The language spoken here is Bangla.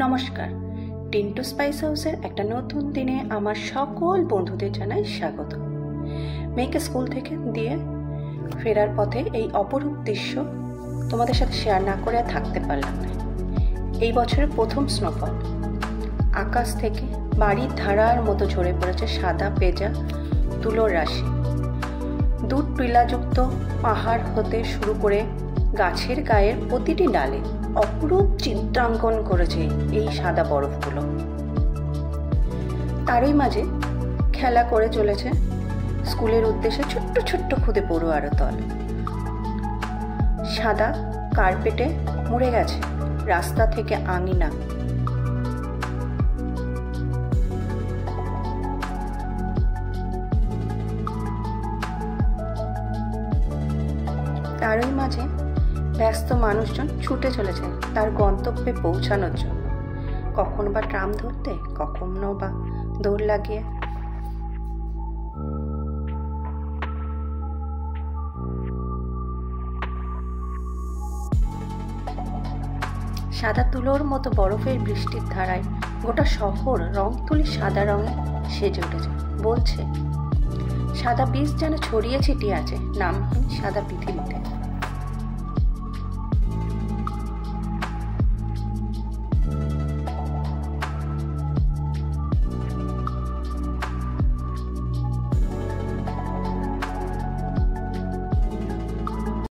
নমস্কার, টিন্টু স্পাইস হাউসের একটা নতুন দিনে আমার সকল বন্ধুদের জানাই স্বাগত। মেয়েকে স্কুল থেকে দিয়ে ফেরার পথে এই অপরূপ দৃশ্য তোমাদের সাথে শেয়ার না করে আর থাকতে পারলাম না। এই বছরের প্রথম স্নোফল। আকাশ থেকে বাড়ির ধারার মতো ঝরে পড়েছে সাদা পেঁজা তুলোর রাশি। দুধ টিলাযুক্ত পাহাড় হতে শুরু করে গাছের গায়ের প্রতিটি ডালে অপরূপ চিত্রাঙ্কন করেছে এই সাদা বরফগুলো। তারই মাঝে খেলা করে চলেছে স্কুলের উদ্দেশ্যে ছোট্ট ছোট্ট খুদে পড়ুয়ার দল। সাদা কার্পেটে মুড়ে গেছে রাস্তা থেকে আঙিনা। তারই মাঝে ব্যস্ত মানুষজন ছুটে চলেছে তার গন্তব্যে পৌঁছানোর জন্য, কখনো বা ট্রাম ধরতে, কখনো বা দৌড় লাগিয়ে। সাদা তুলোর মতো বরফের বৃষ্টির ধারায় গোটা শহর রং তুলি সাদা রঙে সেজে উঠেছে। বলছে সাদা বীজ যেন ছড়িয়ে ছিটিয়ে আছে নামহীন সাদা পৃথিবীতে।